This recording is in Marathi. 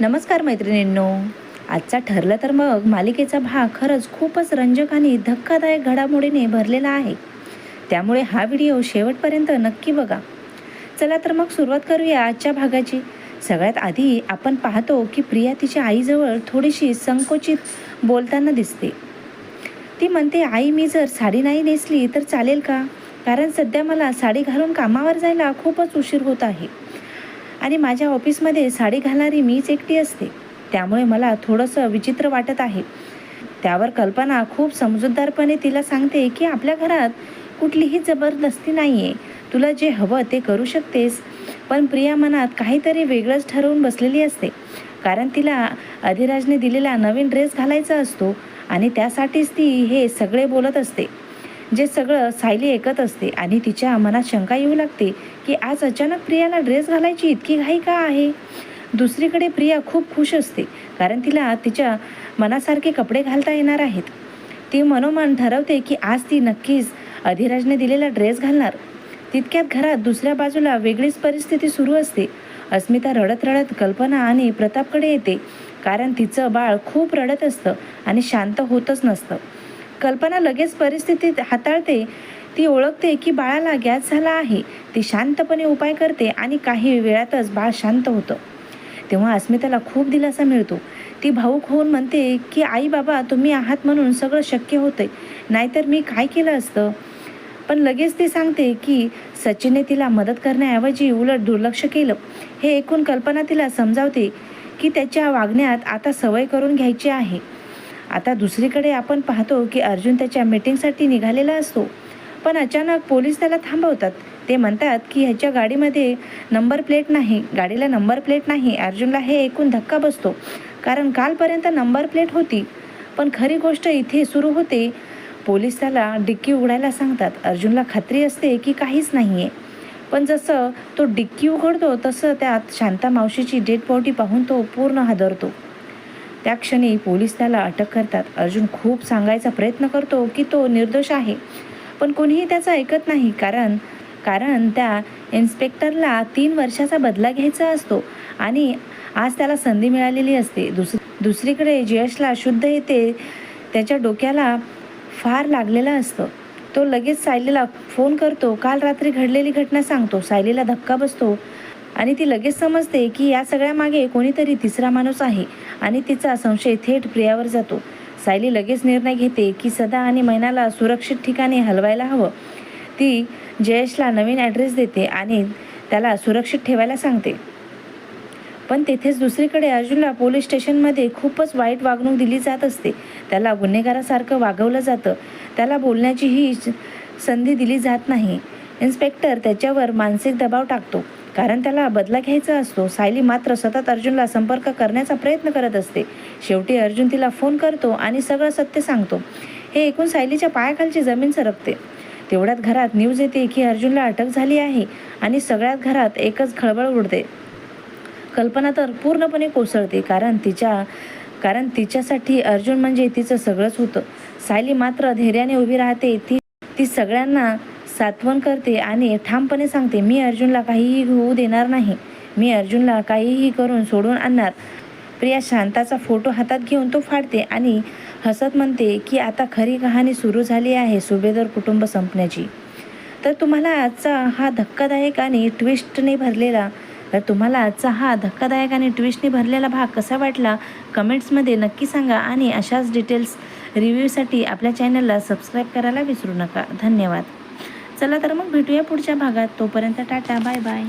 नमस्कार मैत्रिणींनो. आजचा ठरलं तर मग मालिकेचा भाग खरंच खूपच रंजक आणि धक्कादायक घडामोडीने भरलेला आहे. त्यामुळे हा व्हिडिओ शेवटपर्यंत नक्की बघा. चला तर मग सुरुवात करूया आजच्या भागाची. सगळ्यात आधी आपण पाहतो की प्रिया तिच्या आईजवळ थोडीशी संकोचित बोलताना दिसते. ती म्हणते, आई मी जर साडी नाही नेसली तर चालेल का? कारण सध्या मला साडी घालून कामावर जायला खूपच उशीर होत आहे आणि माझ्या ऑफिसमध्ये साडी घालणारी मीच एकटी असते. त्यामुळे मला थोडंसं विचित्र वाटत आहे. त्यावर कल्पना खूप समजूतदारपणे तिला सांगते की आपल्या घरात कुठलीही जबरदस्ती नाही आहे. तुला जे हवं ते करू शकतेस. पण प्रिया मनात काहीतरी वेगळंच ठरवून बसलेली असते. कारण तिला अधिराजने दिलेला नवीन ड्रेस घालायचा असतो आणि त्यासाठीच ती हे सगळे बोलत असते. जे सगळं सायली ऐकत असते आणि तिच्या मनात शंका येऊ लागते की आज अचानक प्रियाला ड्रेस घालायची इतकी घाई का आहे. दुसरीकडे प्रिया खूप खुश असते कारण तिला तिच्या मनासारखे कपडे घालता येणार आहेत. ती मनोमन ठरवते की आज ती नक्कीच अधिराजने दिलेला ड्रेस घालणार. तितक्यात घरात दुसऱ्या बाजूला वेगळीच परिस्थिती सुरू असते. अस्मिता रडत रडत कल्पना आणि प्रतापकडे येते कारण तिचं बाळ खूप रडत असतं आणि शांत होतच नसतं. कल्पना लगेच परिस्थितीत हाताळते. ती ओळखते की बाळाला गॅस झाला आहे. ती शांतपणे उपाय करते आणि काही वेळातच बाळ शांत होतं. तेव्हा अस्मिताला खूप दिलासा मिळतो. ती भाऊक होऊन म्हणते की आई बाबा तुम्ही आहात म्हणून सगळं शक्य होतंय, नाहीतर मी काय केलं असतं. पण लगेच ती सांगते की सचिनने तिला मदत करण्याऐवजी उलट दुर्लक्ष केलं. हे ऐकून कल्पना तिला समजावते की त्याच्या वागण्यात आता सवय करून घ्यायची आहे. आता दुसरीकडे आपण पाहतो की अर्जुन त्याच्या मीटिंगसाठी निघालेला असतो. पण अचानक पोलीस त्याला थांबवतात. ते म्हणतात की ह्याच्या गाडीमध्ये नंबर प्लेट नाही, गाडीला नंबर प्लेट नाही. अर्जुनला हे ऐकून धक्का बसतो कारण कालपर्यंत नंबर प्लेट होती. पण खरी गोष्ट इथे सुरू होते. पोलीस त्याला डिक्की उघडायला सांगतात. अर्जुनला खात्री असते की काहीच नाही आहे. पण जसं तो डिक्की उघडतो तसं त्यात शांता मावशीची डेड बॉडी पाहून तो पूर्ण हादरतो. त्या क्षणी पोलीस त्याला अटक करतात. अर्जुन खूप सांगायचा प्रयत्न करतो की तो निर्दोष आहे, पण कोणीही त्याचं ऐकत नाही. कारण त्या इन्स्पेक्टरला 3 वर्षाचा बदला घ्यायचा असतो आणि आज त्याला संधी मिळालेली असते. दुसरीकडे जयेशला शुद्ध येते. त्याच्या डोक्याला फार लागलेलं असतं. तो लगेच सायलीला फोन करतो. काल रात्री घडलेली घटना सांगतो. सायलीला धक्का बसतो आणि ती लगेच समजते की या सगळ्यामागे कोणीतरी तिसरा माणूस आहे आणि तिचा संशय थेट प्रियावर जातो. सायली लगेच निर्णय घेते की सदा आणि मैनाला सुरक्षित ठिकाणी हलवायला हवं. ती जयेशला नवीन ॲड्रेस देते आणि त्याला सुरक्षित ठेवायला सांगते. पण तेथेच दुसरीकडे अर्जुनला पोलीस स्टेशनमध्ये खूपच वाईट वागणूक दिली जात असते. त्याला गुन्हेगारासारखं वागवलं जातं. त्याला बोलण्याचीही संधी दिली जात नाही. इन्स्पेक्टर त्याच्यावर मानसिक दबाव टाकतो कारण त्याला बदला घ्यायचा असतो. सायली मात्र सतत अर्जुनला संपर्क करण्याचा प्रयत्न करत असते. शेवटी अर्जुन तिला फोन करतो आणि सगळं सत्य सांगतो. हे ऐकून सायलीच्या पायाखालची जमीन सरकते. तेवढ्यात घरात न्यूज येते की अर्जुनला अटक झाली आहे आणि सगळ्यात घरात एकच खळबळ उडते. कल्पना तर पूर्णपणे कोसळते कारण तिच्यासाठी अर्जुन म्हणजे तिचं सगळंच होतं. सायली मात्र धैर्याने उभी राहते. ती सगळ्यांना सांत्वन करते आणि ठामपणे सांगते, मी अर्जुनला काहीही होऊ देणार नाही. मी अर्जुनला काहीही करून सोडून आणणार. प्रिया शांताचा फोटो हातात घेऊन तो फाडते आणि हसत म्हणते की आता खरी कहाणी सुरू झाली आहे सुभेदार कुटुंब संपण्याची. तर तुम्हाला आजचा हा धक्कादायक आणि ट्विस्टने भरलेला भाग कसा वाटला कमेंट्समध्ये नक्की सांगा आणि अशाच डिटेल्स रिव्ह्यूसाठी आपल्या चॅनलला सबस्क्राईब करायला विसरू नका. धन्यवाद. चला तर मग भेटूया पुढच्या भागात. तोपर्यंत टाटा, बाय बाय.